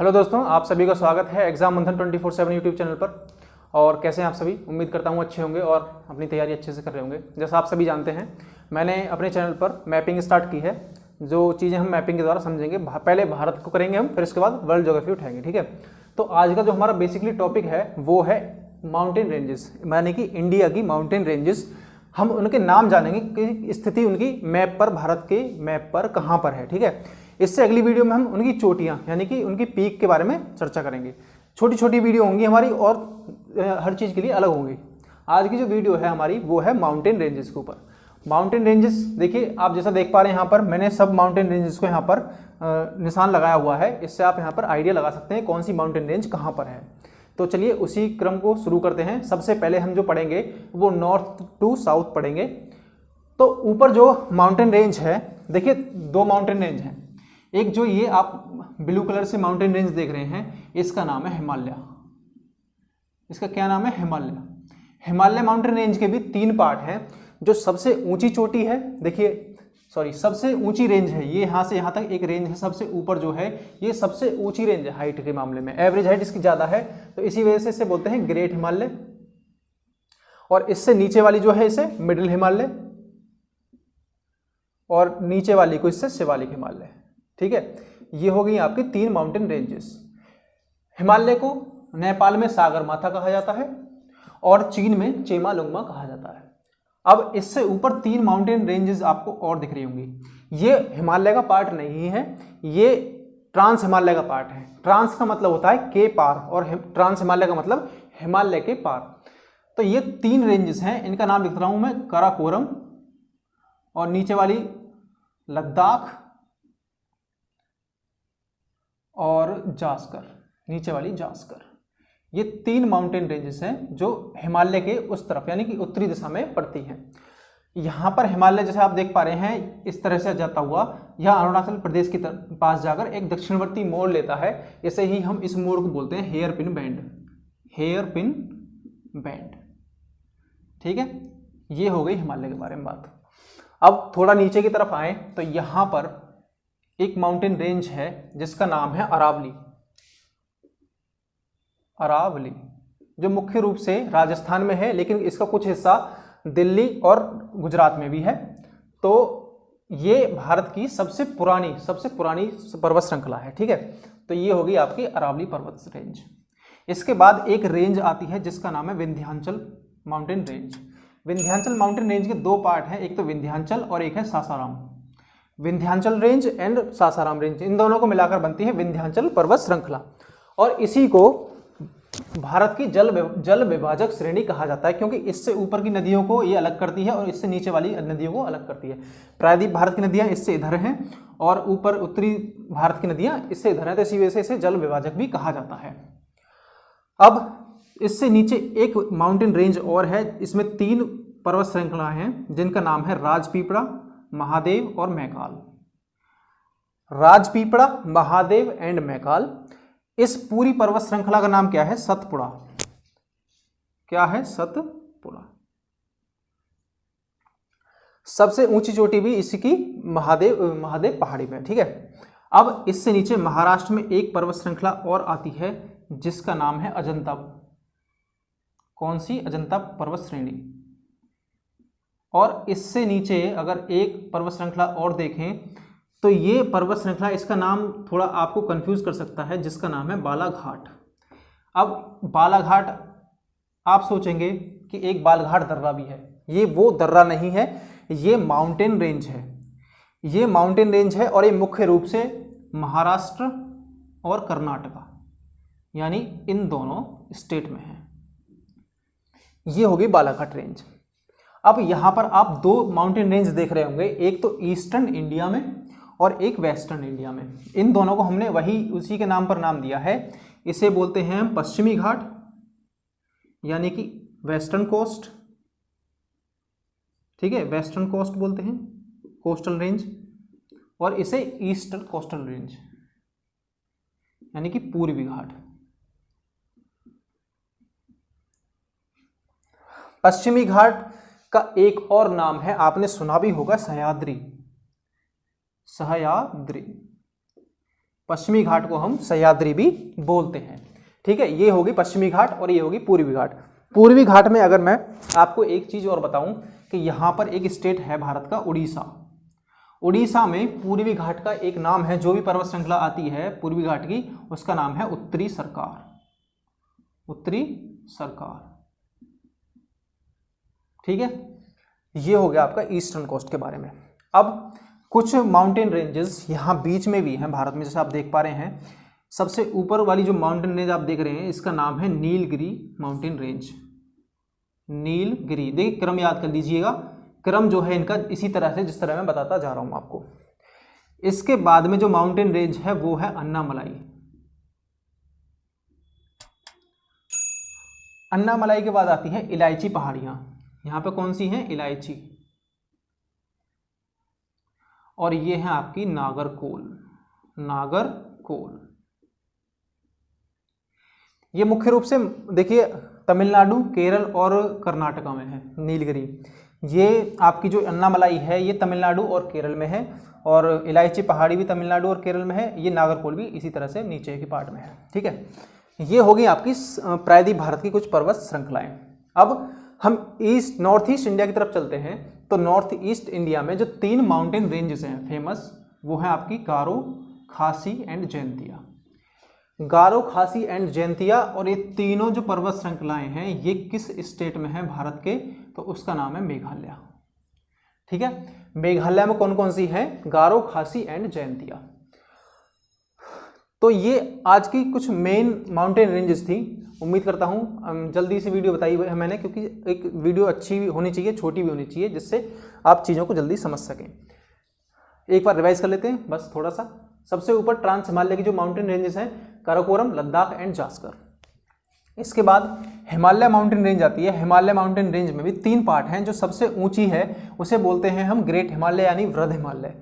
Hello दोस्तों, आप सभी का स्वागत है एग्जाम मंथन 24/7 यूट्यूब चैनल पर। और कैसे हैं आप सभी? उम्मीद करता हूं अच्छे होंगे और अपनी तैयारी अच्छे से कर रहे होंगे। जैसा आप सभी जानते हैं, मैंने अपने चैनल पर मैपिंग स्टार्ट की है। जो चीज़ें हम मैपिंग के द्वारा समझेंगे, पहले भारत को करेंगे हम, फिर उसके बाद वर्ल्ड ज्योग्राफी उठाएंगे। ठीक है, तो आज का जो हमारा बेसिकली टॉपिक है वो है माउंटेन रेंजेस, यानी कि इंडिया की माउंटेन रेंजेस। हम उनके नाम जानेंगे कि स्थिति उनकी मैप पर, भारत के मैप पर कहाँ पर है। ठीक है, इससे अगली वीडियो में हम उनकी चोटियाँ यानी कि उनकी पीक के बारे में चर्चा करेंगे। छोटी छोटी वीडियो होंगी हमारी और हर चीज़ के लिए अलग होंगी। आज की जो वीडियो है हमारी वो है माउंटेन रेंजेस के ऊपर। माउंटेन रेंजेस देखिए, आप जैसा देख पा रहे हैं यहाँ पर मैंने सब माउंटेन रेंजेस को यहाँ पर निशान लगाया हुआ है। इससे आप यहाँ पर आइडिया लगा सकते हैं कौन सी माउंटेन रेंज कहाँ पर है। तो चलिए उसी क्रम को शुरू करते हैं। सबसे पहले हम जो पढ़ेंगे वो नॉर्थ टू साउथ पढ़ेंगे। तो ऊपर जो माउंटेन रेंज है, देखिए दो माउंटेन रेंज हैं। एक जो ये आप ब्लू कलर से माउंटेन रेंज देख रहे हैं, इसका नाम है हिमालय। इसका क्या नाम है? हिमालय। हिमालय माउंटेन रेंज के भी तीन पार्ट हैं। जो सबसे ऊंची चोटी है, देखिए सबसे ऊंची रेंज है ये, यहाँ से यहाँ तक एक रेंज है। सबसे ऊपर जो है ये सबसे ऊंची रेंज है हाइट के मामले में। एवरेज हाइट इसकी ज़्यादा है, तो इसी वजह से इसे बोलते हैं ग्रेट हिमालय। और इससे नीचे वाली जो है इसे मिडिल हिमालय, और नीचे वाली को इससे शिवालिक हिमालय। ठीक है, ये हो गई आपकी तीन माउंटेन रेंजेस। हिमालय को नेपाल में सागर माथा कहा जाता है और चीन में चेमालुंगमा कहा जाता है। अब इससे ऊपर तीन माउंटेन रेंजेस आपको और दिख रही होंगी। ये हिमालय का पार्ट नहीं है, ये ट्रांस हिमालय का पार्ट है। ट्रांस का मतलब होता है के पार, और ट्रांस हिमालय का मतलब हिमालय के पार। तो ये तीन रेंजेस हैं, इनका नाम लिख रहा हूं मैं, काराकोरम, और नीचे वाली लद्दाख, और जास्कर, नीचे वाली जास्कर। ये तीन माउंटेन रेंजेस हैं जो हिमालय के उस तरफ यानी कि उत्तरी दिशा में पड़ती हैं। यहाँ पर हिमालय जैसे आप देख पा रहे हैं इस तरह से जाता हुआ यहाँ अरुणाचल प्रदेश के पास जाकर एक दक्षिणवर्ती मोड़ लेता है। इसे ही हम इस मोड़ को बोलते हैं hair pin bend. Hair pin bend. ठीक है, ये हो गई हिमालय के बारे में बात। अब थोड़ा नीचे की तरफ आए तो यहाँ पर एक माउंटेन रेंज है जिसका नाम है अरावली। अरावली जो मुख्य रूप से राजस्थान में है, लेकिन इसका कुछ हिस्सा दिल्ली और गुजरात में भी है। तो ये भारत की सबसे पुरानी पर्वत श्रृंखला है। ठीक है, तो ये होगी आपकी अरावली पर्वत रेंज। इसके बाद एक रेंज आती है जिसका नाम है Vindhyachal mountain range. Vindhyachal mountain range के दो पार्ट हैं, एक तो विंध्याचल और एक है Sasaram. Vindhyachal range and Sasaram range, इन दोनों को मिलाकर बनती है विंध्याचल पर्वत श्रृंखला। और इसी को भारत की जल विभाजक श्रेणी कहा जाता है, क्योंकि इससे ऊपर की नदियों को ये अलग करती है और इससे नीचे वाली नदियों को अलग करती है। प्रायद्वीप भारत की नदियां इससे इधर हैं और ऊपर उत्तरी भारत की नदियां इससे इधर हैं, तो इसी वजह से इसे जल विभाजक भी कहा जाता है। अब इससे नीचे एक माउंटेन रेंज और है, इसमें तीन पर्वत श्रृंखलाएं हैं जिनका नाम है राजपीपड़ा, महादेव और मैकाल। राजपीपड़ा, महादेव एंड मैकाल। इस पूरी पर्वत श्रृंखला का नाम क्या है? सतपुड़ा। क्या है? सतपुड़ा। सबसे ऊंची चोटी भी इसकी महादेव पहाड़ी में। ठीक है, अब इससे नीचे महाराष्ट्र में एक पर्वत श्रृंखला और आती है जिसका नाम है अजंता। कौन सी? अजंता पर्वत श्रेणी। और इससे नीचे अगर एक पर्वत श्रृंखला और देखें तो ये पर्वत श्रृंखला, इसका नाम थोड़ा आपको कंफ्यूज कर सकता है, जिसका नाम है बालाघाट। अब बालाघाट आप सोचेंगे कि एक बालाघाट दर्रा भी है, ये वो दर्रा नहीं है, ये माउंटेन रेंज है। ये माउंटेन रेंज है और ये मुख्य रूप से महाराष्ट्र और कर्नाटका यानी इन दोनों स्टेट में है। ये होगी बालाघाट रेंज। अब यहाँ पर आप दो माउंटेन रेंज देख रहे होंगे, एक तो ईस्टर्न इंडिया में और एक वेस्टर्न इंडिया में। इन दोनों को हमने उसी के नाम पर नाम दिया है। इसे बोलते हैं हम पश्चिमी घाट यानी कि वेस्टर्न कोस्ट। ठीक है, वेस्टर्न कोस्ट बोलते हैं, कोस्टल रेंज। और इसे ईस्टर्न कोस्टल रेंज यानी कि पूर्वी घाट। पश्चिमी घाट का एक और नाम है, आपने सुना भी होगा, सह्याद्री। सह्याद्री। पश्चिमी घाट को हम सह्याद्री भी बोलते हैं। ठीक है, ये होगी पश्चिमी घाट और ये होगी पूर्वी घाट। पूर्वी घाट में अगर मैं आपको एक चीज और बताऊं कि यहाँ पर एक स्टेट है भारत का, उड़ीसा। उड़ीसा में पूर्वी घाट का एक नाम है, जो भी पर्वत श्रृंखला आती है पूर्वी घाट की, उसका नाम है उत्तरी सरकार। उत्तरी सरकार, ठीक है। ये हो गया आपका ईस्टर्न कोस्ट के बारे में। अब कुछ माउंटेन रेंजेस यहाँ बीच में भी हैं भारत में, जैसे आप देख पा रहे हैं। सबसे ऊपर वाली जो माउंटेन रेंज आप देख रहे हैं, इसका नाम है नीलगिरी माउंटेन रेंज। नीलगिरी, देखिए क्रम याद कर लीजिएगा, क्रम जो है इनका इसी तरह से जिस तरह मैं बताता जा रहा हूं आपको। इसके बाद में जो माउंटेन रेंज है वो है अन्नामलाई। अन्नामलाई के बाद आती है इलायची पहाड़ियां। यहां पे कौन सी हैं? इलायची। और ये है आपकी नागरकोल। नागरकोल ये मुख्य रूप से देखिए तमिलनाडु, केरल और कर्नाटका में है नीलगिरी। ये आपकी जो अन्नामलाई है ये तमिलनाडु और केरल में है, और इलायची पहाड़ी भी तमिलनाडु और केरल में है। ये नागरकोल भी इसी तरह से नीचे की पार्ट में है। ठीक है, ये होगी आपकी प्रायद्वीप भारत की कुछ पर्वत श्रृंखलाएं। अब हम नॉर्थ ईस्ट इंडिया की तरफ चलते हैं। तो नॉर्थ ईस्ट इंडिया में जो 3 माउंटेन रेंजेस हैं फेमस, वो है आपकी गारो, खासी एंड जैंतिया। गारो, खासी एंड जैंतिया, और ये तीनों जो पर्वत श्रृंखलाएं हैं ये किस स्टेट में है भारत के? तो उसका नाम है मेघालय। ठीक है, मेघालय में कौन कौन सी है? गारो, खासी एंड जैंतिया। तो ये आज की कुछ मेन माउंटेन रेंजेस थी। उम्मीद करता हूँ जल्दी से वीडियो बताई है मैंने, क्योंकि एक वीडियो अच्छी भी होनी चाहिए, छोटी भी होनी चाहिए, जिससे आप चीज़ों को जल्दी समझ सकें। एक बार रिवाइज कर लेते हैं बस थोड़ा सा। सबसे ऊपर ट्रांस हिमालय की जो माउंटेन रेंजेस हैं, काराकोरम, लद्दाख एंड जास्कर। इसके बाद हिमालय माउंटेन रेंज आती है। हिमालय माउंटेन रेंज में भी 3 पार्ट हैं। जो सबसे ऊंची है उसे बोलते हैं हम ग्रेट हिमालय यानी वृद्ध हिमालय।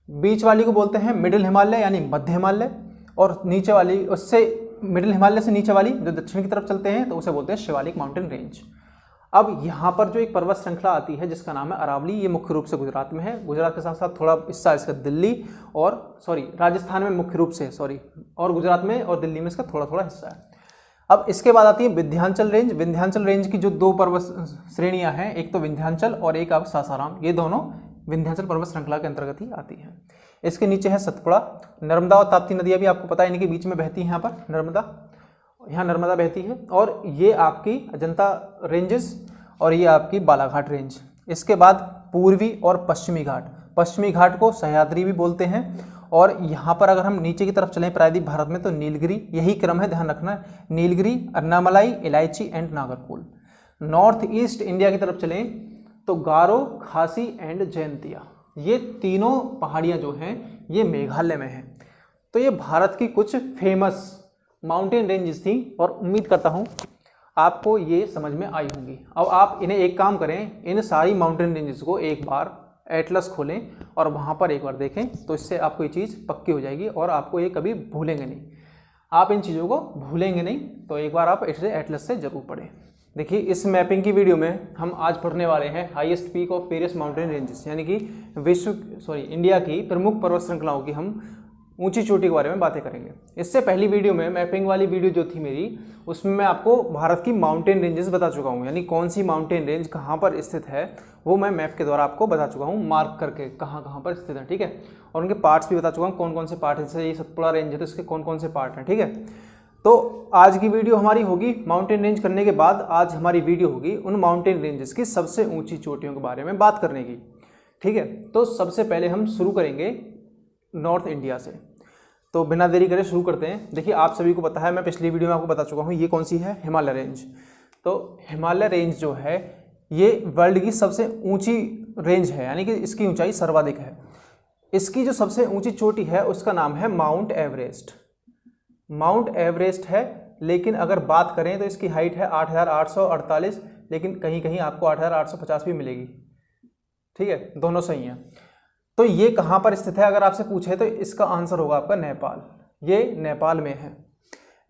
बीच वाली को बोलते हैं मिडिल हिमालय यानी मध्य हिमालय, और नीचे वाली, उससे मिडिल हिमालय से नीचे वाली जो दक्षिण की तरफ चलते हैं तो उसे बोलते हैं शिवालिक माउंटेन रेंज। अब यहाँ पर जो एक पर्वत श्रृंखला आती है जिसका नाम है अरावली, ये मुख्य रूप से गुजरात में है। गुजरात के साथ साथ थोड़ा हिस्सा इसका दिल्ली और राजस्थान में मुख्य रूप से और गुजरात में और दिल्ली में इसका थोड़ा थोड़ा हिस्सा है। अब इसके बाद आती है विंध्याचल रेंज। विंध्याचल रेंज की जो 2 पर्वत श्रेणियां हैं, एक तो विंध्याचल और एक आप सासाराम, ये दोनों विंध्याचल पर्वत श्रृंखला के अंतर्गत ही आती है। इसके नीचे है सतपुड़ा। नर्मदा और ताप्ती नदियां भी आपको पता है इनके बीच में बहती हैं। यहाँ पर यहाँ नर्मदा बहती है। और ये आपकी अजंता रेंजेस और ये आपकी बालाघाट रेंज। इसके बाद पूर्वी और पश्चिमी घाट। पश्चिमी घाट को सह्याद्री भी बोलते हैं। और यहाँ पर अगर हम नीचे की तरफ चलें प्रायद्वीप भारत में, तो नीलगिरी, यही क्रम है, ध्यान रखना, नीलगिरी, अन्नामलाई, इलायची एंड नागरकोल। नॉर्थ ईस्ट इंडिया की तरफ चलें तो गारो, खासी एंड जैंतिया, ये तीनों पहाड़ियाँ जो हैं ये मेघालय में हैं। तो ये भारत की कुछ फेमस माउंटेन रेंजेस थी, और उम्मीद करता हूँ आपको ये समझ में आई होंगी। अब आप इन्हें एक काम करें, इन सारी माउंटेन रेंजेस को एक बार एटलस खोलें और वहाँ पर एक बार देखें, तो इससे आपको ये चीज़ पक्की हो जाएगी और आपको ये कभी भूलेंगे नहीं। आप इन चीज़ों को भूलेंगे नहीं, तो एक बार आप इसे एटलस से जरूर पढ़ें। देखिए, इस मैपिंग की वीडियो में हम आज पढ़ने वाले हैं highest peak of various mountain ranges, यानी कि इंडिया की प्रमुख पर्वत श्रृंखलाओं की हम ऊंची चोटी के बारे में बातें करेंगे। इससे पहली वीडियो में, मैपिंग वाली वीडियो जो थी मेरी, उसमें मैं आपको भारत की माउंटेन रेंजेस बता चुका हूँ, यानी कौन सी माउंटेन रेंज कहाँ पर स्थित है वो मैं मैप के द्वारा आपको बता चुका हूँ, मार्क करके कहाँ कहाँ पर स्थित है। ठीक है, और उनके पार्ट्स भी बता चुका हूँ, कौन कौन से पार्ट है। जैसे ये सतपुड़ा रेंज है तो इसके कौन कौन से पार्ट हैं। ठीक है, तो आज की वीडियो हमारी होगी माउंटेन रेंज करने के बाद, आज हमारी वीडियो होगी उन माउंटेन रेंजेस की सबसे ऊंची चोटियों के बारे में बात करने की। ठीक है, तो सबसे पहले हम शुरू करेंगे नॉर्थ इंडिया से। तो बिना देरी करे शुरू करते हैं। देखिए, आप सभी को पता है, मैं पिछली वीडियो में आपको बता चुका हूँ, ये कौन सी है? हिमालय रेंज। तो हिमालय रेंज जो है ये वर्ल्ड की सबसे ऊंची रेंज है, यानी कि इसकी ऊंचाई सर्वाधिक है। इसकी जो सबसे ऊंची चोटी है उसका नाम है माउंट एवरेस्ट। माउंट एवरेस्ट है, लेकिन अगर बात करें तो इसकी हाइट है 8,848, लेकिन कहीं कहीं आपको 8,850 भी मिलेगी। ठीक है, दोनों सही हैं। तो ये कहाँ पर स्थित है अगर आपसे पूछे तो इसका आंसर होगा आपका नेपाल। ये नेपाल में है।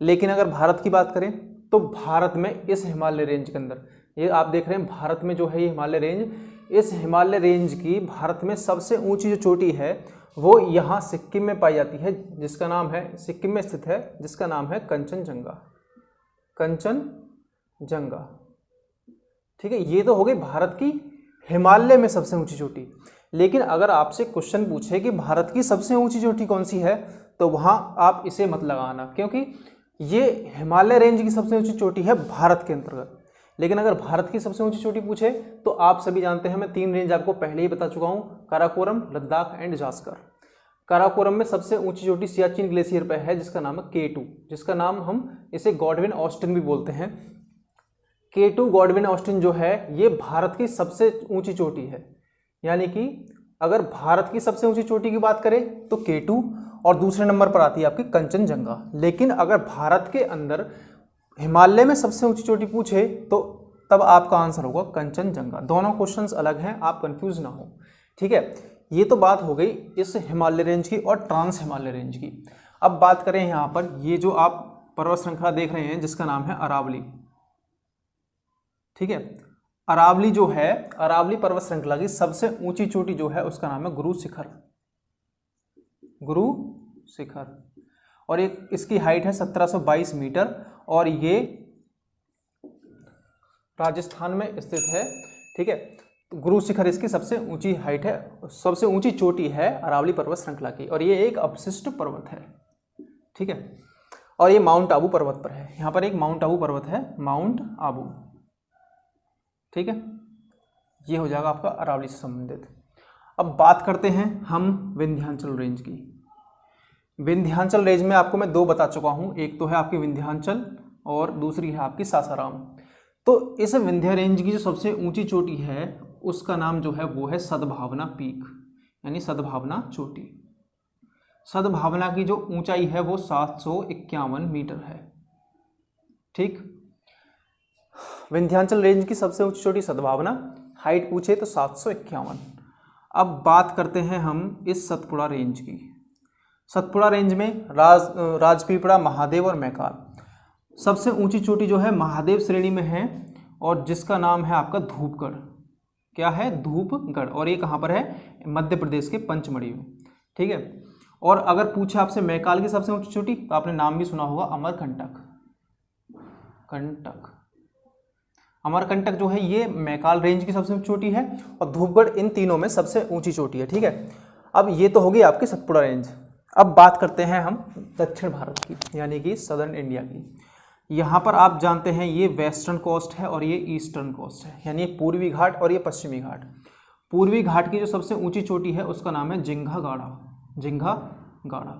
लेकिन अगर भारत की बात करें तो भारत में इस हिमालय रेंज के अंदर, ये आप देख रहे हैं भारत में जो है ये हिमालय रेंज, इस हिमालय रेंज की भारत में सबसे ऊंची जो चोटी है वो यहाँ सिक्किम में पाई जाती है, जिसका नाम है, सिक्किम में स्थित है, जिसका नाम है कंचनजंगा। कंचनजंगा, ठीक है। ये तो हो गई भारत की हिमालय में सबसे ऊंची चोटी। लेकिन अगर आपसे क्वेश्चन पूछे कि भारत की सबसे ऊंची चोटी कौन सी है, तो वहां आप इसे मत लगाना, क्योंकि ये हिमालय रेंज की सबसे ऊंची चोटी है भारत के अंतर्गत। लेकिन अगर भारत की सबसे ऊंची चोटी पूछे तो आप सभी जानते हैं, मैं 3 रेंज आपको पहले ही बता चुका हूं, काराकोरम, लद्दाख एंड जास्कर। काराकोरम में सबसे ऊंची चोटी सियाचिन ग्लेशियर पर है, जिसका नाम है K2, जिसका नाम हम इसे गॉडविन ऑस्टिन भी बोलते हैं। K2 गॉडविन ऑस्टिन जो है ये भारत की सबसे ऊंची चोटी है। यानी कि अगर भारत की सबसे ऊंची चोटी की बात करें तो K2 और दूसरे नंबर पर आती है आपकी कंचनजंगा। लेकिन अगर भारत के अंदर हिमालय में सबसे ऊंची चोटी पूछे तो तब आपका आंसर होगा कंचनजंगा। दोनों क्वेश्चंस अलग हैं, आप कंफ्यूज ना हो, ठीक है। ये तो बात हो गई इस हिमालय रेंज की और ट्रांस हिमालय रेंज की। अब बात करें यहाँ पर, ये जो आप पर्वत श्रृंखला देख रहे हैं जिसका नाम है अरावली, ठीक है। अरावली जो है, अरावली पर्वत श्रृंखला की सबसे ऊंची चोटी जो है उसका नाम है गुरु शिखर। गुरु शिखर, और एक इसकी हाइट है 1722 मीटर और ये राजस्थान में स्थित है, ठीक है। गुरु शिखर इसकी सबसे ऊंची हाइट है, सबसे ऊंची चोटी है अरावली पर्वत श्रृंखला की, और ये एक अवशिष्ट पर्वत है, ठीक है। और ये माउंट आबू पर्वत पर है। यहाँ पर एक माउंट आबू पर्वत है, माउंट आबू, ठीक है। ये हो जाएगा आपका अरावली से संबंधित। अब बात करते हैं हम विंध्याचल रेंज की। विंध्याचल रेंज में आपको मैं 2 बता चुका हूँ, एक तो है आपकी विंध्याचल और दूसरी है आपकी सासाराम। तो इस विंध्या रेंज की जो सबसे ऊंची चोटी है उसका नाम जो है वो है सद्भावना पीक, यानी सद्भावना चोटी। सद्भावना की जो ऊंचाई है वो 751 मीटर है, ठीक। विंध्याचल रेंज की सबसे ऊंची चोटी सद्भावना, हाइट पूछे तो 751। अब बात करते हैं हम इस सतपुड़ा रेंज की। सतपुड़ा रेंज में राजपीपला, महादेव और मैकाल। सबसे ऊंची चोटी जो है महादेव श्रेणी में है और जिसका नाम है आपका धूपगढ़। क्या है? धूपगढ़। और ये कहाँ पर है? मध्य प्रदेश के पंचमढ़ी में, ठीक है। और अगर पूछे आपसे मैकाल की सबसे ऊंची चोटी तो आपने नाम भी सुना होगा, अमरकंटक। कंटक, अमरकंटक जो है ये मैकाल रेंज की सबसे ऊंची चोटी है और धूपगढ़ इन तीनों में सबसे ऊंची चोटी है, ठीक है। अब ये तो होगी आपकी सतपुड़ा रेंज। अब बात करते हैं हम दक्षिण भारत की, यानी कि सदर्न इंडिया की। यहाँ पर आप जानते हैं ये वेस्टर्न कोस्ट है और ये ईस्टर्न कोस्ट है, यानी पूर्वी घाट और ये पश्चिमी घाट। पूर्वी घाट की जो सबसे ऊंची चोटी है उसका नाम है जिंघा गाड़ा। जिंघा गाड़ा।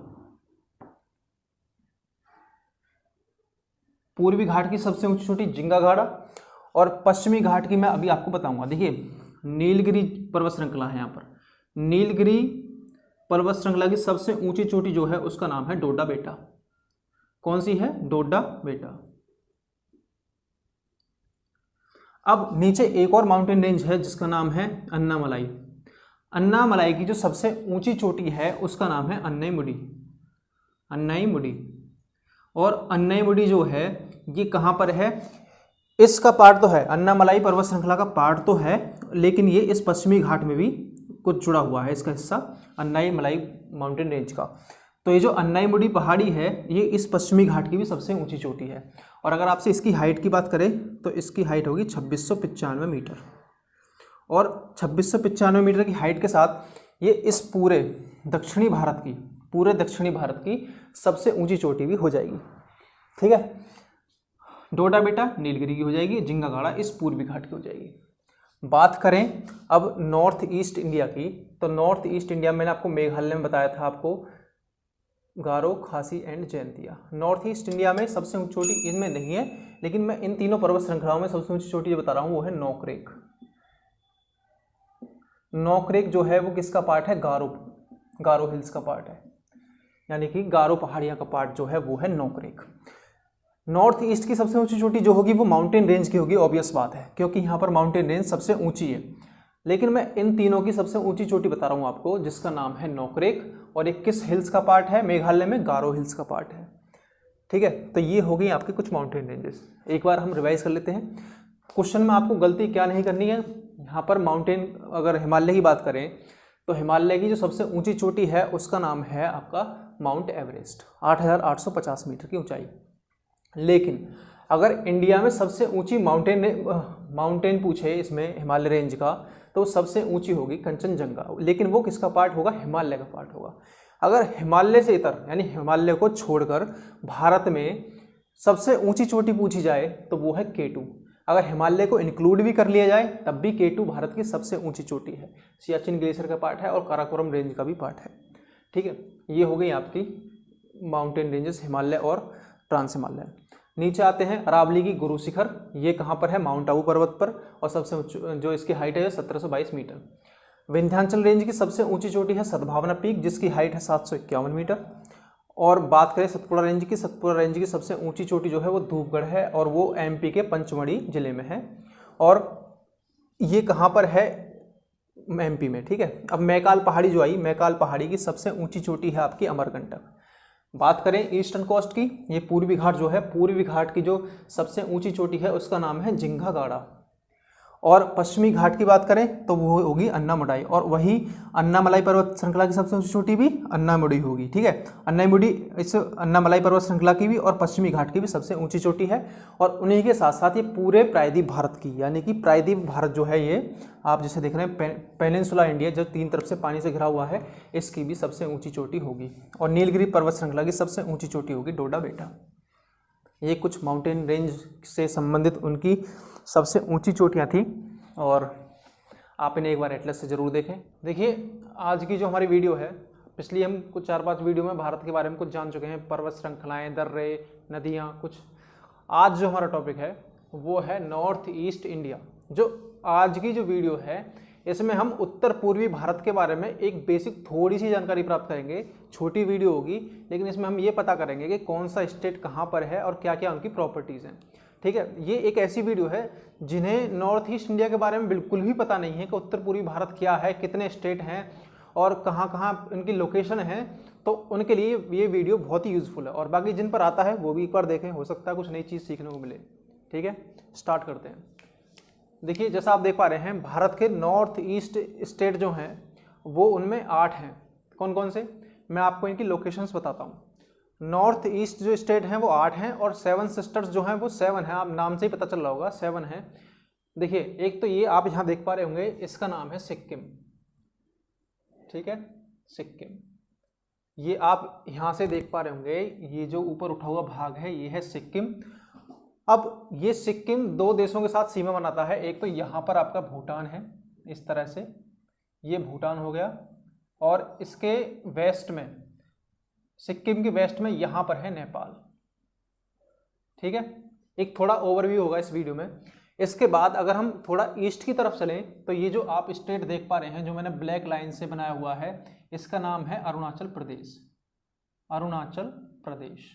पूर्वी घाट की सबसे ऊंची चोटी जिंघा गाड़ा और पश्चिमी घाट की मैं अभी आपको बताऊंगा। देखिए नीलगिरी पर्वत श्रृंखला है, यहाँ पर नीलगिरी पर्वत श्रृंखला की सबसे ऊंची चोटी जो है उसका नाम है डोडा बेटा। कौन सी है? डोडा बेटा। अब नीचे एक और माउंटेन रेंज है जिसका नाम है अन्नामलाई। अन्नामलाई की जो सबसे ऊंची चोटी है उसका नाम है अन्नाईमुडी। अन्नाईमुडी। और अन्नाईमुडी जो है ये कहाँ पर है? इसका पार्ट तो है, अन्नामलाई पर्वत श्रृंखला का पार्ट तो है, लेकिन ये इस पश्चिमी घाट में भी कुछ जुड़ा हुआ है, इसका हिस्सा अन्नाईमलाई माउंटेन रेंज का। तो ये जो अन्नाईमुडी पहाड़ी है ये इस पश्चिमी घाट की भी सबसे ऊंची चोटी है। और अगर आपसे इसकी हाइट की बात करें तो इसकी हाइट होगी 2695 मीटर। और 2695 मीटर की हाइट के साथ ये इस पूरे दक्षिणी भारत की सबसे ऊंची चोटी भी हो जाएगी, ठीक है। डोडा बेटा नीलगिरी की हो जाएगी, जिंगा गाड़ा इस पूर्वी घाट की हो जाएगी। बात करें अब नॉर्थ ईस्ट इंडिया की, तो नॉर्थ ईस्ट इंडिया मैंने आपको मेघालय में बताया था आपको गारो, खासी and Jaintia. North east India में सबसे ऊंची चोटी इनमें नहीं है, लेकिन मैं इन तीनों पर्वत श्रृंखलाओं में सबसे ऊंची चोटी जो बता रहा हूँ वो है नोकरेक। नोकरेक जो है वो किसका पार्ट है? गारो हिल्स का पार्ट है, यानी कि गारो पहाड़ियाँ का पार्ट जो है वो है नोकरेक। नॉर्थ ईस्ट की सबसे ऊंची चोटी जो होगी वो माउंटेन रेंज की होगी, ऑब्वियस बात है, क्योंकि यहाँ पर माउंटेन रेंज सबसे ऊंची है। लेकिन मैं इन तीनों की सबसे ऊंची चोटी बता रहा हूँ आपको, जिसका नाम है नोकरेक, और एक किस हिल्स का पार्ट है? मेघालय में गारो हिल्स का पार्ट है, ठीक है। तो ये हो गई आपकी कुछ माउंटेन रेंजेस। एक बार हम रिवाइज कर लेते हैं। क्वेश्चन में आपको गलती क्या नहीं करनी है, यहाँ पर माउंटेन, अगर हिमालय की बात करें तो हिमालय की जो सबसे ऊंची चोटी है उसका नाम है आपका माउंट एवरेस्ट, 8,850 मीटर की ऊंचाई। लेकिन अगर इंडिया में सबसे ऊंची माउंटेन पूछे इसमें हिमालय रेंज का, तो सबसे ऊंची होगी कंचनजंगा, लेकिन वो किसका पार्ट होगा? हिमालय का पार्ट होगा। अगर हिमालय से इतर यानी हिमालय को छोड़कर भारत में सबसे ऊंची चोटी पूछी जाए तो वो है K2। अगर हिमालय को इंक्लूड भी कर लिया जाए तब भी K2 भारत की सबसे ऊंची चोटी है। सियाचिन ग्लेशियर का पार्ट है और काराकोरम रेंज का भी पार्ट है। ठीक है, ये हो गई आपकी माउंटेन रेंजेस हिमालय और ट्रांस हिमालय। नीचे आते हैं अरावली की गुरु शिखर, ये कहाँ पर है? माउंट आबू पर्वत पर, और सबसे जो इसकी हाइट है 1722 मीटर। विंध्याचल रेंज की सबसे ऊंची चोटी है सद्भावना पीक, जिसकी हाइट है 751 मीटर। और बात करें सतपुड़ा रेंज की, सतपुड़ा रेंज की सबसे ऊंची चोटी जो है वो धूपगढ़ है, और वो MP के पंचमढ़ी जिले में है, और ये कहाँ पर है? MP में। ठीक है, अब मैकाल पहाड़ी जो आई, मैकाल पहाड़ी की सबसे ऊंची चोटी है आपकी अमरकंटक। बात करें ईस्टर्न कोस्ट की, ये पूर्वी घाट जो है, पूर्वी घाट की जो सबसे ऊंची चोटी है उसका नाम है जिंघागाड़ा। और पश्चिमी घाट की बात करें तो वो होगी अन्नामलाई, और वही अन्नामलाई पर्वत श्रृंखला की सबसे ऊंची चोटी भी अन्नामुडी होगी। ठीक है, अन्नामुडी इस अन्नामलाई पर्वत श्रृंखला की भी और पश्चिमी घाट की भी सबसे ऊंची चोटी है। और उन्हीं के साथ साथ ये पूरे प्रायद्वीप भारत की, यानी कि प्रायद्वीप भारत जो है, ये आप जिसे देख रहे हैं पेनिनसुला इंडिया जो 3 तरफ से पानी से घिरा हुआ है, इसकी भी सबसे ऊंची चोटी होगी। और नीलगिरी पर्वत श्रृंखला की सबसे ऊंची चोटी होगी डोडा बेटा। ये कुछ माउंटेन रेंज से संबंधित उनकी सबसे ऊंची चोटियाँ थी, और आप इन्हें एक बार एटलस से ज़रूर देखें। देखिए, आज की जो हमारी वीडियो है, पिछली हम कुछ 4-5 वीडियो में भारत के बारे में कुछ जान चुके हैं, पर्वत श्रृंखलाएँ, दर्रे, नदियाँ कुछ। आज जो हमारा टॉपिक है वो है नॉर्थ ईस्ट इंडिया। जो आज की जो वीडियो है इसमें हम उत्तर पूर्वी भारत के बारे में एक बेसिक थोड़ी सी जानकारी प्राप्त करेंगे। छोटी वीडियो होगी, लेकिन इसमें हम ये पता करेंगे कि कौन सा स्टेट कहाँ पर है और क्या क्या उनकी प्रॉपर्टीज़ हैं। ठीक है, ये एक ऐसी वीडियो है जिन्हें नॉर्थ ईस्ट इंडिया के बारे में बिल्कुल भी पता नहीं है कि उत्तर पूर्वी भारत क्या है, कितने स्टेट हैं और कहाँ कहाँ इनकी लोकेशन है, तो उनके लिए ये वीडियो बहुत ही यूज़फुल है। और बाकी जिन पर आता है वो भी एक बार देखें, हो सकता है कुछ नई चीज़ सीखने को मिले। ठीक है, स्टार्ट करते हैं। देखिए, जैसा आप देख पा रहे हैं, भारत के नॉर्थ ईस्ट स्टेट जो हैं वो उनमें 8 हैं। कौन कौन से? मैं आपको इनकी लोकेशंस बताता हूँ। नॉर्थ ईस्ट जो स्टेट हैं वो 8 हैं, और 7 सिस्टर्स जो हैं वो 7 हैं। आप नाम से ही पता चल रहा होगा, 7 हैं। देखिए, एक तो ये आप यहाँ देख पा रहे होंगे, इसका नाम है सिक्किम। ठीक है, सिक्किम, ये आप यहाँ से देख पा रहे होंगे, ये जो ऊपर उठा हुआ भाग है ये है सिक्किम। अब ये सिक्किम 2 देशों के साथ सीमा बनाता है। एक तो यहाँ पर आपका भूटान है, इस तरह से ये भूटान हो गया, और इसके वेस्ट में, सिक्किम के वेस्ट में यहाँ पर है नेपाल। ठीक है, एक थोड़ा ओवरव्यू होगा इस वीडियो में। इसके बाद अगर हम थोड़ा ईस्ट की तरफ चलें तो ये जो आप स्टेट देख पा रहे हैं, जो मैंने ब्लैक लाइन से बनाया हुआ है, इसका नाम है अरुणाचल प्रदेश। अरुणाचल प्रदेश,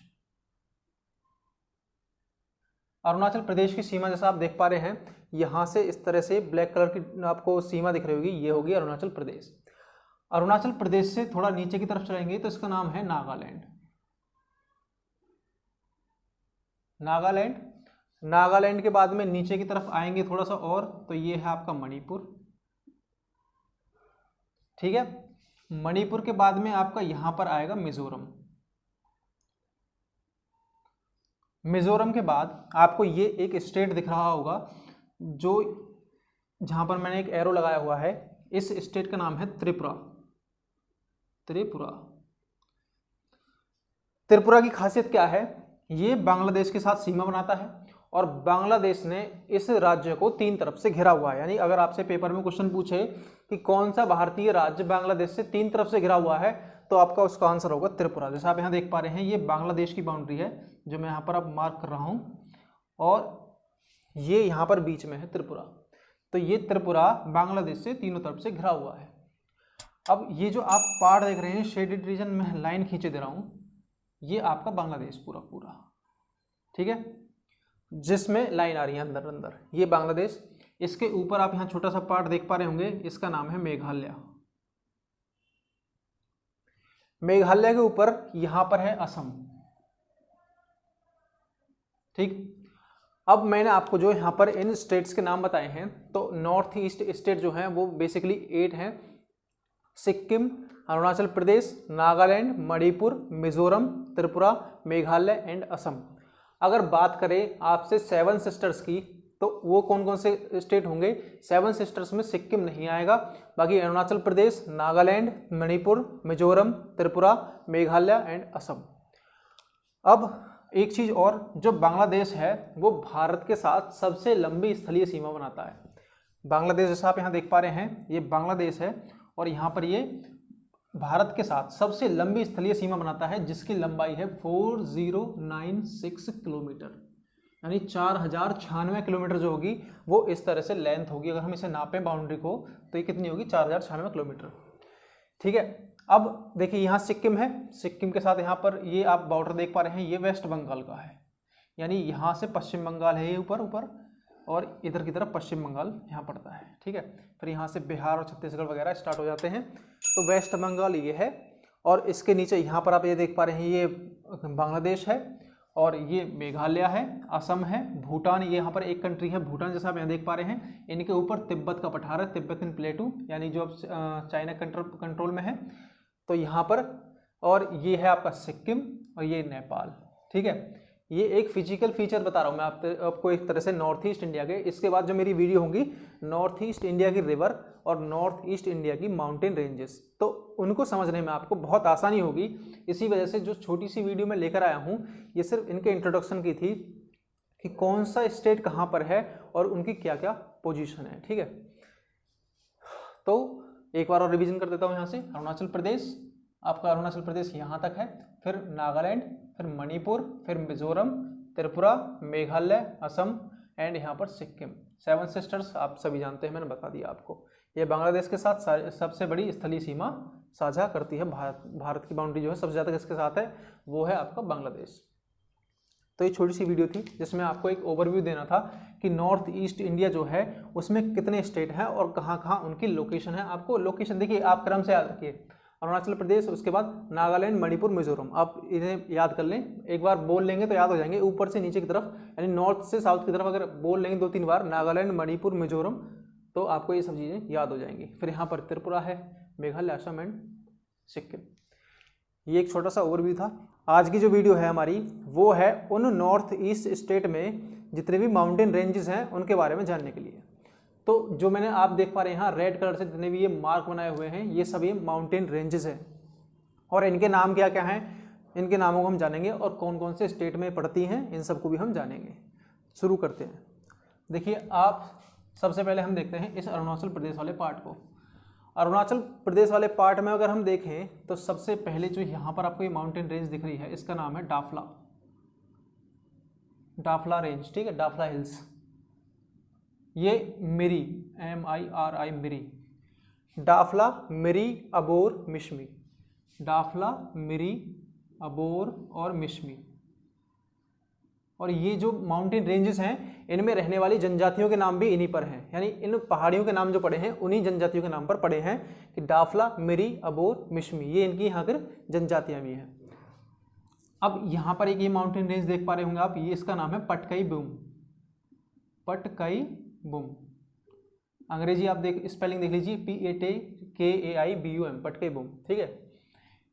अरुणाचल प्रदेश की सीमा जैसा आप देख पा रहे हैं, यहाँ से इस तरह से ब्लैक कलर की आपको सीमा दिख रही होगी, ये होगी अरुणाचल प्रदेश। अरुणाचल प्रदेश से थोड़ा नीचे की तरफ चलेंगे तो इसका नाम है नागालैंड। नागालैंड, नागालैंड के बाद में नीचे की तरफ आएंगे थोड़ा सा और, तो ये है आपका मणिपुर। ठीक है, मणिपुर के बाद में आपका यहां पर आएगा मिजोरम। मिजोरम के बाद आपको ये एक स्टेट दिख रहा होगा, जो जहां पर मैंने एक एरो लगाया हुआ है, इस स्टेट का नाम है त्रिपुरा। त्रिपुरा, त्रिपुरा की खासियत क्या है? ये बांग्लादेश के साथ सीमा बनाता है, और बांग्लादेश ने इस राज्य को 3 तरफ से घिरा हुआ है। यानी अगर आपसे पेपर में क्वेश्चन पूछे कि कौन सा भारतीय राज्य बांग्लादेश से 3 तरफ से घिरा हुआ है, तो आपका उसका आंसर होगा त्रिपुरा। जैसा आप यहाँ देख पा रहे हैं, ये बांग्लादेश की बाउंड्री है जो मैं यहाँ पर अब मार्क कर रहा हूँ, और ये यहाँ पर बीच में है त्रिपुरा। तो ये त्रिपुरा बांग्लादेश से तीनों तरफ से घिरा हुआ है। अब ये जो आप पहाड़ देख रहे हैं, शेडेड रीजन में लाइन खींचे दे रहा हूँ, ये आपका बांग्लादेश पूरा पूरा, ठीक है, जिसमें लाइन आ रही है अंदर अंदर, ये बांग्लादेश। इसके ऊपर आप यहाँ छोटा सा पार्ट देख पा रहे होंगे, इसका नाम है मेघालय। मेघालय के ऊपर यहाँ पर है असम। ठीक, अब मैंने आपको जो यहाँ पर इन स्टेट्स के नाम बताए हैं, तो नॉर्थ ईस्ट स्टेट जो हैं वो बेसिकली 8 हैं। सिक्किम, अरुणाचल प्रदेश, नागालैंड, मणिपुर, मिजोरम, त्रिपुरा, मेघालय एंड असम। अगर बात करें आपसे 7 सिस्टर्स की, तो वो कौन कौन से स्टेट होंगे? 7 सिस्टर्स में सिक्किम नहीं आएगा, बाकी अरुणाचल प्रदेश, नागालैंड, मणिपुर, मिजोरम, त्रिपुरा, मेघालय एंड असम। अब एक चीज और, जो बांग्लादेश है वो भारत के साथ सबसे लंबी स्थलीय सीमा बनाता है। बांग्लादेश जैसा आप यहाँ देख पा रहे हैं, ये बांग्लादेश है और यहाँ पर ये भारत के साथ सबसे लंबी स्थलीय सीमा बनाता है, जिसकी लंबाई है 4096 किलोमीटर, यानी 4096 किलोमीटर जो होगी वो इस तरह से लेंथ होगी। अगर हम इसे नापें बाउंड्री को, तो ये कितनी होगी? 4096 किलोमीटर। ठीक है, अब देखिए यहाँ सिक्किम है, सिक्किम के साथ यहाँ पर ये आप बॉर्डर देख पा रहे हैं, ये वेस्ट बंगाल का है, यानी यहाँ से पश्चिम बंगाल है ये ऊपर ऊपर, और इधर की तरफ पश्चिम बंगाल यहाँ पड़ता है। ठीक है, फिर यहाँ से बिहार और छत्तीसगढ़ वगैरह स्टार्ट हो जाते हैं। तो वेस्ट बंगाल ये है, और इसके नीचे यहाँ पर आप ये देख पा रहे हैं, ये बांग्लादेश है, और ये मेघालय है, असम है, भूटान, ये यहाँ पर एक कंट्री है भूटान जैसा आप यहाँ देख पा रहे हैं। इनके ऊपर तिब्बत का पठार है, तिब्बतन प्लेटू, यानी जो अब चाइना कंट्रोल में है, तो यहाँ पर, और ये है आपका सिक्किम, और ये नेपाल। ठीक है, ये एक फिजिकल फीचर बता रहा हूँ मैं आपको एक तरह से नॉर्थ ईस्ट इंडिया के। इसके बाद जो मेरी वीडियो होंगी नॉर्थ ईस्ट इंडिया की रिवर और नॉर्थ ईस्ट इंडिया की माउंटेन रेंजेस, तो उनको समझने में आपको बहुत आसानी होगी। इसी वजह से जो छोटी सी वीडियो मैं लेकर आया हूँ, ये सिर्फ इनके इंट्रोडक्शन की थी कि कौन सा स्टेट कहाँ पर है और उनकी क्या क्या पोजीशन है। ठीक है, तो एक बार और रिवीजन कर देता हूँ। यहाँ से अरुणाचल प्रदेश, आपका अरुणाचल प्रदेश यहाँ तक है, फिर नागालैंड, फिर मणिपुर, फिर मिजोरम, त्रिपुरा, मेघालय, असम एंड यहाँ पर सिक्किम। 7 सिस्टर्स आप सभी जानते हैं, मैंने बता दिया आपको। ये बांग्लादेश के साथ सबसे बड़ी स्थलीय सीमा साझा करती है। भारत की बाउंड्री जो है सबसे ज़्यादा किसके साथ है? वो है आपका बांग्लादेश। तो ये छोटी सी वीडियो थी जिसमें आपको एक ओवरव्यू देना था कि नॉर्थ ईस्ट इंडिया जो है उसमें कितने स्टेट हैं और कहाँ कहाँ उनकी लोकेशन है। आपको लोकेशन देखिए, आप क्रम से याद रखिए, अरुणाचल प्रदेश, उसके बाद नागालैंड, मणिपुर, मिजोरम, आप इन्हें याद कर लें। एक बार बोल लेंगे तो याद हो जाएंगे, ऊपर से नीचे की तरफ, यानी नॉर्थ से साउथ की तरफ अगर बोल लेंगे 2-3 बार नागालैंड, मणिपुर, मिजोरम, तो आपको ये सब चीज़ें याद हो जाएंगी। फिर यहाँ पर त्रिपुरा है, मेघालय, असम एंड सिक्किम। ये एक छोटा सा ओवरव्यू था। आज की जो वीडियो है हमारी वो है उन नॉर्थ ईस्ट स्टेट में जितने भी माउंटेन रेंजेस हैं उनके बारे में जानने के लिए। तो जो मैंने आप देख पा रहे हैं यहाँ रेड कलर से जितने भी ये मार्क बनाए हुए हैं, ये सभी माउंटेन रेंजेस हैं और इनके नाम क्या क्या हैं, इनके नामों को हम जानेंगे और कौन कौन से स्टेट में पड़ती हैं, इन सबको भी हम जानेंगे। शुरू करते हैं। देखिए, आप सबसे पहले हम देखते हैं इस अरुणाचल प्रदेश वाले पार्ट को। अरुणाचल प्रदेश वाले पार्ट में अगर हम देखें तो सबसे पहले जो यहाँ पर आपको ये माउंटेन रेंज दिख रही है, इसका नाम है डाफला, डाफला रेंज। ठीक है, डाफला हिल्स। ये मिरी, MIRI, मिरी, डाफला, मिरी, अबोर, मिश्मी, डाफला, मिरी, अबोर और मिश्मी। और ये जो माउंटेन रेंजेस हैं इनमें रहने वाली जनजातियों के नाम भी इन्हीं पर हैं, यानी इन पहाड़ियों के नाम जो पड़े हैं उन्हीं जनजातियों के नाम पर पड़े हैं कि डाफला, मिरी, अबोर, मिश्मी, ये इनकी यहाँ पर जनजातियाँ भी हैं। अब यहाँ पर एक ये माउंटेन रेंज देख पा रहे होंगे आप, ये इसका नाम है पटकाई बूम, पटकाई बूम। अंग्रेजी आप स्पेलिंग देख लीजिए, PATKAIBUM, पटकाई बूम। ठीक है,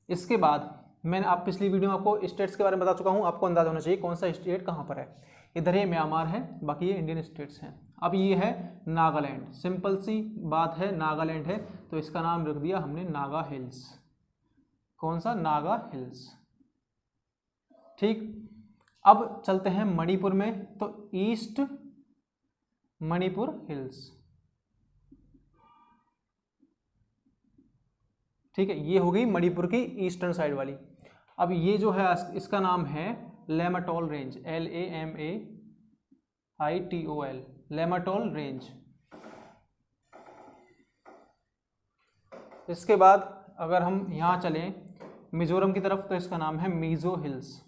इसके बाद मैंने आप पिछली वीडियो में आपको स्टेट्स के बारे में बता चुका हूँ, आपको अंदाजा होना चाहिए कौन सा स्टेट कहाँ पर है। इधर ये म्यांमार है, बाकी ये इंडियन स्टेट्स हैं। अब ये है नागालैंड, सिंपल सी बात है, नागालैंड है तो इसका नाम रख दिया हमने नागा हिल्स। कौन सा? नागा हिल्स। ठीक, अब चलते हैं मणिपुर में, तो ईस्ट मणिपुर हिल्स। ठीक है, ये हो गई मणिपुर की ईस्टर्न साइड वाली। अब ये जो है इसका नाम है लेमाटोल रेंज, LAMAITOL, लेमाटोल रेंज। इसके बाद अगर हम यहाँ चलें मिजोरम की तरफ तो इसका नाम है मीजो हिल्स।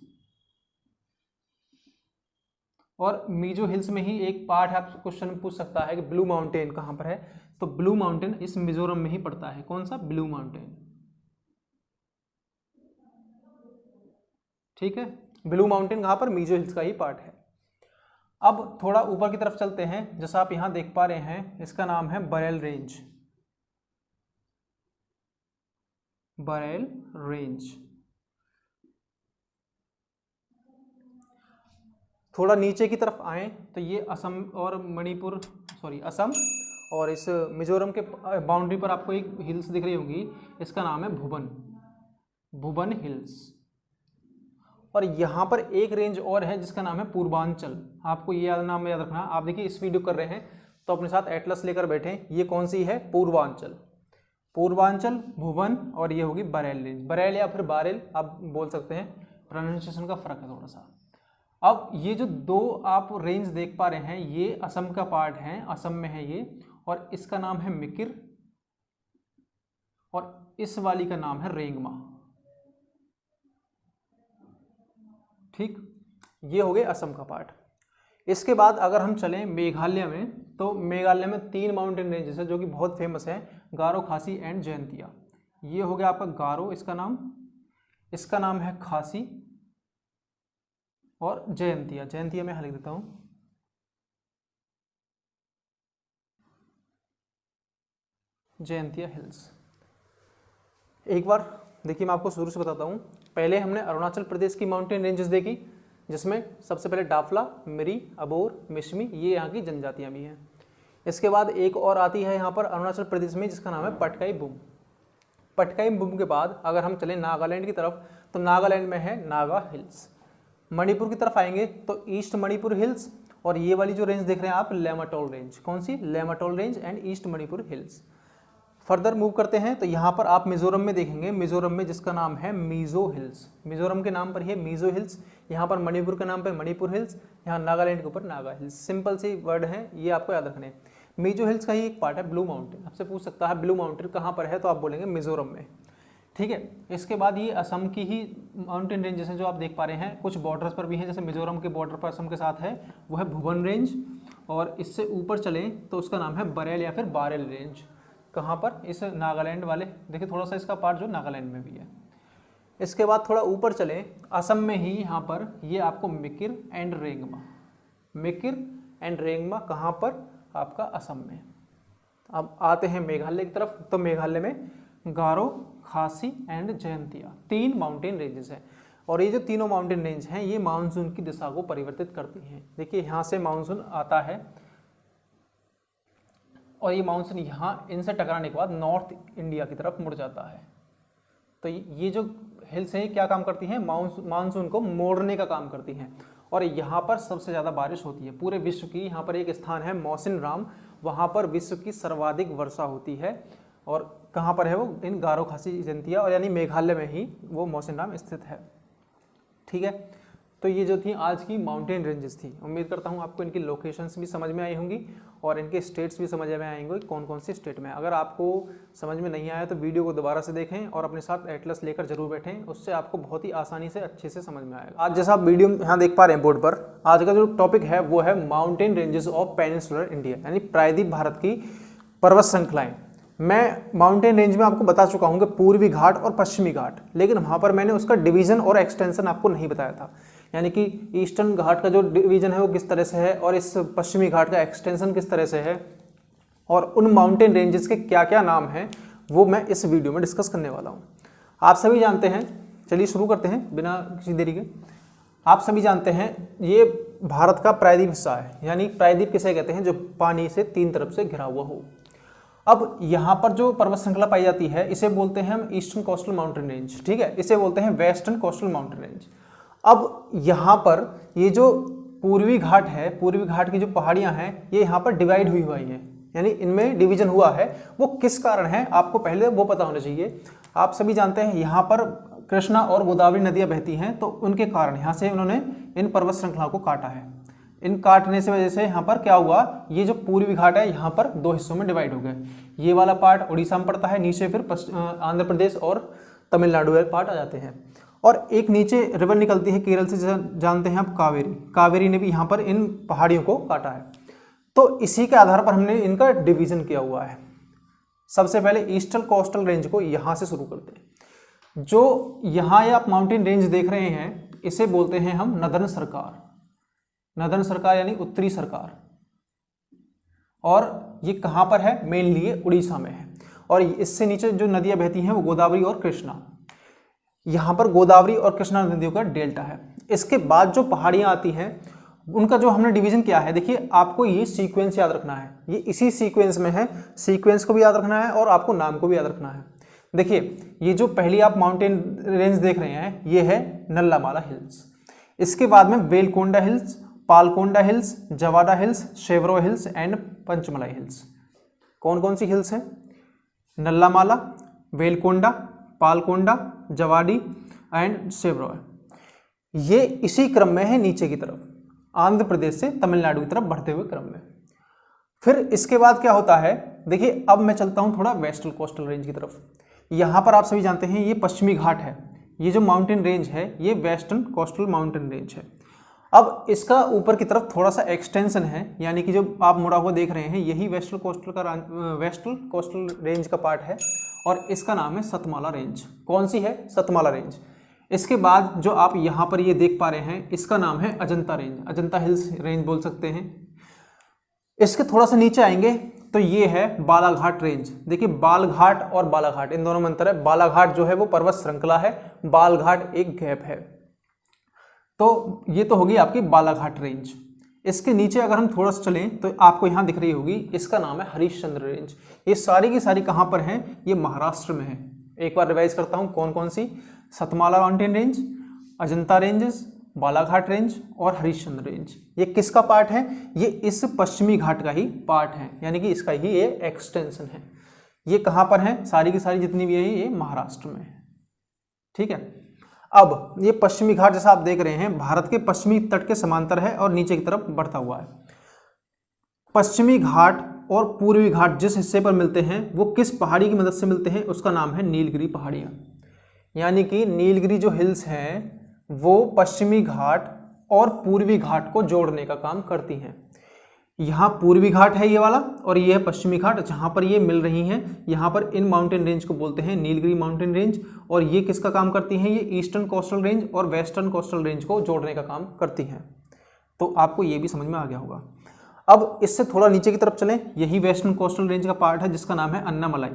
और मीजो हिल्स में ही एक पार्ट है, आप क्वेश्चन पूछ सकता है कि ब्लू माउंटेन कहाँ पर है, तो ब्लू माउंटेन इस मिजोरम में ही पड़ता है। कौन सा? Blue mountain. ठीक है, ब्लू माउंटेन कहाँ पर? मीजो हिल्स का ही पार्ट है। अब थोड़ा ऊपर की तरफ चलते हैं, जैसा आप यहाँ देख पा रहे हैं, इसका नाम है बरेल रेंज। बरेल रेंज। थोड़ा नीचे की तरफ आए तो ये असम और मणिपुर, सॉरी असम और इस मिजोरम के बाउंड्री पर आपको एक हिल्स दिख रही होंगी, इसका नाम है भुवन हिल्स। और यहाँ पर एक रेंज और है जिसका नाम है पूर्वांचल। आपको ये नाम याद रखना। आप देखिए इस वीडियो कर रहे हैं तो अपने साथ एटलस लेकर बैठे। ये कौन सी है? पूर्वांचल। पूर्वांचल, भुवन और ये होगी बरेल रेंज। बरेल या फिर बारेल आप बोल सकते हैं, प्रोनाउंसिएशन का फर्क है थोड़ा सा। अब ये जो दो आप रेंज देख पा रहे हैं ये असम का पार्ट है, असम में है ये, और इसका नाम है मिकिर और इस वाली का नाम है रेंगमा। ठीक, ये हो गए असम का पार्ट। इसके बाद अगर हम चलें मेघालय में, तो मेघालय में 3 माउंटेन रेंजेस है जो कि बहुत फेमस है, गारो, खासी एंड जयंतिया। ये हो गया आपका गारो, इसका नाम है खासी और जयंतिया। जयंतिया मैं लिख देता हूँ, जयंतिया हिल्स। एक बार देखिए मैं आपको शुरू से बताता हूँ। पहले हमने अरुणाचल प्रदेश की माउंटेन रेंजेस देखी, जिसमें सबसे पहले डाफला, मिरी, अबोर, मिश्मी, ये यहाँ की जनजातियाँ भी हैं। इसके बाद एक और आती है यहाँ पर अरुणाचल प्रदेश में जिसका नाम है पटकाई बुम। पटकाई बुम के बाद अगर हम चलें नागालैंड की तरफ तो नागालैंड में है नागा हिल्स। मणिपुर की तरफ आएंगे तो ईस्ट मणिपुर हिल्स, और ये वाली जो रेंज देख रहे हैं आप लेमाटोल रेंज। कौन सी? Laimatol range and east Manipur hills. Further move करते हैं तो यहाँ पर आप मिजोरम में देखेंगे, मिजोरम में जिसका नाम है मिजो हिल्स। मिजोरम के नाम पर ही है मिजो हिल्स। यहाँ पर मणिपुर के नाम पर मणिपुर हिल्स, यहाँ नागालैंड के ऊपर नागा हिल्स। सिंपल सी वर्ड है, ये आपको याद रखने। मिजो हिल्स का ही एक पार्ट है ब्लू माउंटेन। आपसे पूछ सकता है ब्लू माउंटेन कहाँ पर है, तो आप बोलेंगे मिजोरम में। ठीक है, इसके बाद ये असम की ही माउंटेन रेंजेस हैं जो आप देख पा रहे हैं। कुछ बॉर्डर्स पर भी हैं, जैसे मिजोरम के बॉर्डर पर असम के साथ है वो है भुवन रेंज, और इससे ऊपर चलें तो उसका नाम है बरेल या फिर बारेल रेंज। कहाँ पर? इस नागालैंड वाले, देखिए थोड़ा सा इसका पार्ट जो नागालैंड में भी है। इसके बाद थोड़ा ऊपर चलें, असम में ही यहाँ पर ये आपको मिकिर एंड रेंगमा। मिकिर एंड रेंगमा कहाँ पर? आपका असम में। अब आते हैं मेघालय की तरफ, तो मेघालय में गारो, खासी एंड जयंतिया 3 माउंटेन रेंजेस हैं। और ये जो तीनों माउंटेन रेंज हैं ये मानसून की दिशा को परिवर्तित करती हैं। देखिए यहाँ से मानसून आता है और ये मानसून यहाँ इनसे टकराने के बाद नॉर्थ इंडिया की तरफ मुड़ जाता है। तो ये जो हिल्स हैं क्या काम करती हैं? मानसून को मोड़ने का काम करती हैं, और यहाँ पर सबसे ज़्यादा बारिश होती है पूरे विश्व की। यहाँ पर एक स्थान है मौसिनराम, वहाँ पर विश्व की सर्वाधिक वर्षा होती है। और कहाँ पर है वो? इन गारो, खासी, जयंतिया और यानी मेघालय में ही वो मौसिनराम स्थित है। ठीक है, तो ये जो थी आज की माउंटेन रेंजेस थी। उम्मीद करता हूँ आपको इनकी लोकेशंस भी समझ में आई होंगी और इनके स्टेट्स भी समझ में आएंगे कौन कौन से स्टेट में। अगर आपको समझ में नहीं आया तो वीडियो को दोबारा से देखें और अपने साथ एटलस लेकर जरूर बैठें, उससे आपको बहुत ही आसानी से अच्छे से समझ में आएगा। आज जैसा आप वीडियो यहाँ देख पा रहे हैं बोर्ड पर, आज का जो टॉपिक है वो है mountain ranges of peninsular India, यानी प्रायद्वीप भारत की पर्वत श्रृंखलाएं। मैं माउंटेन रेंज में आपको बता चुका हूँ कि पूर्वी घाट और पश्चिमी घाट, लेकिन वहाँ पर मैंने उसका डिवीजन और एक्सटेंशन आपको नहीं बताया था। यानी कि ईस्टर्न घाट का जो डिवीजन है वो किस तरह से है और इस पश्चिमी घाट का एक्सटेंशन किस तरह से है, और उन माउंटेन रेंजेस के क्या क्या नाम हैं वो मैं इस वीडियो में डिस्कस करने वाला हूँ। आप सभी जानते हैं, चलिए शुरू करते हैं बिना किसी देरी के। आप सभी जानते हैं ये भारत का प्रायद्वीप हिस्सा है, यानी प्रायद्वीप किसे कहते हैं? जो पानी से 3 तरफ से घिरा हुआ हो। अब यहाँ पर जो पर्वत श्रृंखला पाई जाती है इसे बोलते हैं हम ईस्टर्न कोस्टल माउंटेन रेंज। ठीक है, इसे बोलते हैं वेस्टर्न कोस्टल माउंटेन रेंज। अब यहाँ पर ये जो पूर्वी घाट है, पूर्वी घाट की जो पहाड़ियाँ हैं ये यहाँ पर डिवाइड हुई हैं, यानी इनमें डिवीजन हुआ है। वो किस कारण है आपको पहले वो पता होना चाहिए। आप सभी जानते हैं यहाँ पर कृष्णा और गोदावरी नदियाँ बहती हैं, तो उनके कारण यहाँ से उन्होंने इन पर्वत श्रृंखला को काटा है। इन काटने से वजह से यहाँ पर क्या हुआ, ये जो पूर्वी घाट है यहाँ पर 2 हिस्सों में डिवाइड हो गए। ये वाला पार्ट उड़ीसा में पड़ता है, नीचे फिर आंध्र प्रदेश और तमिलनाडु वाले पार्ट आ जाते हैं। और एक नीचे रिवर निकलती है केरल से, जानते हैं आप कावेरी। कावेरी ने भी यहाँ पर इन पहाड़ियों को काटा है। तो इसी के आधार पर हमने इनका डिवीजन किया हुआ है। सबसे पहले ईस्टर्न कोस्टल रेंज को यहाँ से शुरू करते हैं। जो यहाँ ये आप माउंटेन रेंज देख रहे हैं इसे बोलते हैं हम नदर्न सरकार। नदर्न सरकार यानी उत्तरी सरकार। और ये कहाँ पर है? मेनली ये उड़ीसा में है। और इससे नीचे जो नदियां बहती हैं वो गोदावरी और कृष्णा। यहाँ पर गोदावरी और कृष्णा नदियों का डेल्टा है। इसके बाद जो पहाड़ियाँ आती हैं उनका जो हमने डिवीजन किया है, देखिए आपको ये सीक्वेंस याद रखना है, ये इसी सीक्वेंस में है, सीक्वेंस को भी याद रखना है और आपको नाम को भी याद रखना है। देखिए ये जो पहली आप माउंटेन रेंज देख रहे हैं ये है नल्लामाला हिल्स, इसके बाद में Velikonda hills, Palkonda hills, Javadi hills, Shevaroy hills and Panchamalai hills. कौन कौन सी हिल्स हैं? नल्लामाला, वेलकोंडा, पालकोंडा, जवाडी एंड शेवरो। ये इसी क्रम में है नीचे की तरफ, आंध्र प्रदेश से तमिलनाडु की तरफ बढ़ते हुए क्रम में। फिर इसके बाद क्या होता है, देखिए अब मैं चलता हूं थोड़ा वेस्टर्न कोस्टल रेंज की तरफ। यहां पर आप सभी जानते हैं ये पश्चिमी घाट है, ये जो माउंटेन रेंज है ये वेस्टर्न कोस्टल माउंटेन रेंज है। अब इसका ऊपर की तरफ थोड़ा सा एक्सटेंशन है, यानी कि जो आप मुड़ा हुआ देख रहे हैं यही वेस्टर्न कोस्टल रेंज का पार्ट है और इसका नाम है सतमाला रेंज। कौन सी है? सतमाला रेंज। इसके बाद जो आप यहाँ पर ये देख पा रहे हैं इसका नाम है Ajanta range, Ajanta hills range बोल सकते हैं। इसके थोड़ा सा नीचे आएंगे तो ये है बालाघाट रेंज। देखिए बालघाट और बालाघाट इन दोनों में अंतर है, बालाघाट जो है वो पर्वत श्रृंखला है, बालघाट एक गैप है। तो ये तो होगी आपकी बालाघाट रेंज। इसके नीचे अगर हम थोड़ा सा चलें तो आपको यहाँ दिख रही होगी, इसका नाम है हरिश्चंद्र रेंज। ये सारी की सारी कहाँ पर हैं? ये महाराष्ट्र में है। एक बार रिवाइज करता हूँ कौन कौन सी, Satmala mountain range, Ajanta ranges, Balaghat range और हरिश्चंद्र रेंज। ये किसका पार्ट है? ये इस पश्चिमी घाट का ही पार्ट है, यानी कि इसका ही ये एक्सटेंशन है। ये कहाँ पर है? सारी की सारी जितनी भी है ये महाराष्ट्र में है। ठीक है। अब ये पश्चिमी घाट जैसा आप देख रहे हैं भारत के पश्चिमी तट के समांतर है और नीचे की तरफ बढ़ता हुआ है। पश्चिमी घाट और पूर्वी घाट जिस हिस्से पर मिलते हैं वो किस पहाड़ी की मदद से मिलते हैं? उसका नाम है नीलगिरी पहाड़ियाँ। यानी कि नीलगिरी जो हिल्स हैं वो पश्चिमी घाट और पूर्वी घाट को जोड़ने का काम करती हैं। यहाँ पूर्वी घाट है ये वाला और ये है पश्चिमी घाट, जहाँ पर ये मिल रही हैं यहाँ पर इन माउंटेन रेंज को बोलते हैं नीलगिरी माउंटेन रेंज। और ये किसका काम करती हैं? ये ईस्टर्न कोस्टल रेंज और वेस्टर्न कोस्टल रेंज को जोड़ने का काम करती हैं। तो आपको ये भी समझ में आ गया होगा। अब इससे थोड़ा नीचे की तरफ चलें, यही वेस्टर्न कोस्टल रेंज का पार्ट है जिसका नाम है अन्नामलाई।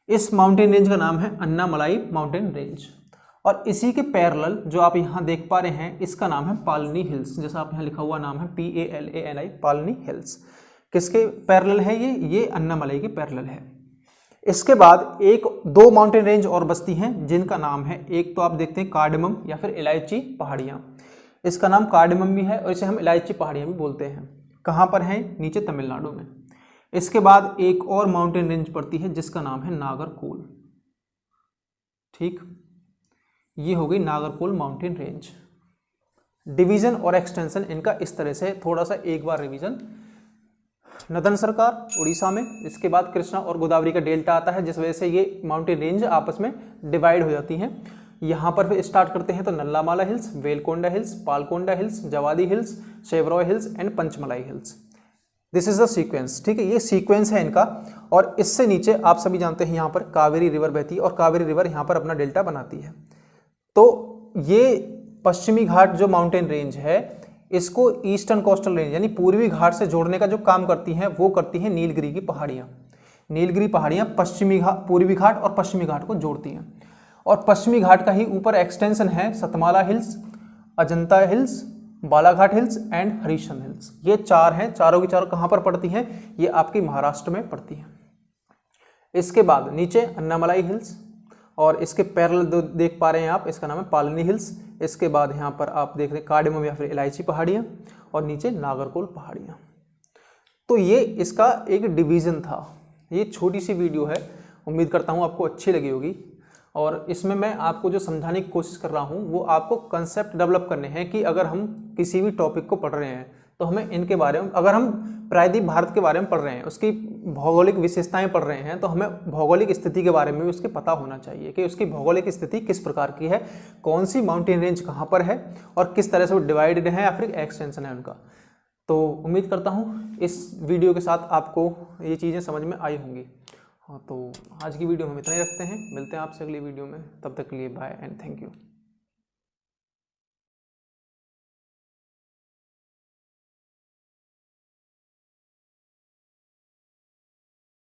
इस माउंटेन रेंज का नाम है अन्नामलाई माउंटेन रेंज और इसी के पैरेलल जो आप यहाँ देख पा रहे हैं इसका नाम है पालनी हिल्स, जैसा आप यहाँ लिखा हुआ नाम है PALANI, पालनी हिल्स। किसके पैरेलल है ये अन्नामलाई के पैरेलल है। इसके बाद एक दो माउंटेन रेंज और बसती हैं जिनका नाम है, एक तो आप देखते हैं कार्डमम या फिर इलायची पहाड़ियाँ। इसका नाम कार्डमम भी है और इसे हम इलायची पहाड़ियाँ भी बोलते हैं। कहाँ पर है? नीचे तमिलनाडु में। इसके बाद एक और माउंटेन रेंज पड़ती है जिसका नाम है नागरकोल। ठीक, ये हो गई नागरकोल माउंटेन रेंज। डिवीजन और एक्सटेंशन इनका इस तरह से, थोड़ा सा एक बार रिवीजन। नदन सरकार उड़ीसा में, इसके बाद कृष्णा और गोदावरी का डेल्टा आता है जिस वजह से ये माउंटेन रेंज आपस में डिवाइड हो जाती हैं। यहाँ पर फिर स्टार्ट करते हैं तो Nallamala hills, Velikonda hills, Palkonda hills, Javadi hills, Shevaroy hills and Panchamalai hills. This is the sequence. ठीक है, ये सीक्वेंस है इनका। और इससे नीचे आप सभी जानते हैं यहाँ पर कावेरी रिवर बहती है और कावेरी रिवर यहाँ पर अपना डेल्टा बनाती है। तो ये पश्चिमी घाट जो माउंटेन रेंज है इसको ईस्टर्न कोस्टल रेंज यानी पूर्वी घाट से जोड़ने का जो काम करती हैं वो करती हैं नीलगिरी की पहाड़ियाँ। नीलगिरी पहाड़ियाँ पश्चिमी घाट, पूर्वी घाट और पश्चिमी घाट को जोड़ती हैं। और पश्चिमी घाट का ही ऊपर एक्सटेंशन है Satmala hills, Ajanta hills, Balaghat hills and Harishchandra hills. ये चार हैं, चारों की चारों कहाँ पर पड़ती हैं? ये आपकी महाराष्ट्र में पड़ती हैं। इसके बाद नीचे अन्नामलाई हिल्स और इसके पैरेलल देख पा रहे हैं आप, इसका नाम है पालनी हिल्स। इसके बाद यहाँ पर आप देख रहे हैं कार्डमम या फिर इलायची पहाड़ियाँ और नीचे नागरकोल पहाड़ियाँ। तो ये इसका एक डिवीज़न था। ये छोटी सी वीडियो है, उम्मीद करता हूँ आपको अच्छी लगी होगी। और इसमें मैं आपको जो समझाने की कोशिश कर रहा हूँ वो आपको कंसेप्ट डेवलप करने हैं कि अगर हम किसी भी टॉपिक को पढ़ रहे हैं तो हमें इनके बारे में, अगर हम प्रायद्वीप भारत के बारे में पढ़ रहे हैं, उसकी भौगोलिक विशेषताएं पढ़ रहे हैं, तो हमें भौगोलिक स्थिति के बारे में भी उसके पता होना चाहिए कि उसकी भौगोलिक स्थिति किस प्रकार की है, कौन सी माउंटेन रेंज कहाँ पर है और किस तरह से वो डिवाइडेड है या फिर एक्सटेंशन है उनका। तो उम्मीद करता हूँ इस वीडियो के साथ आपको ये चीज़ें समझ में आई होंगी। हाँ, तो आज की वीडियो हम इतना ही रखते हैं, मिलते हैं आपसे अगली वीडियो में। तब तक के लिए बाय एंड थैंक यू।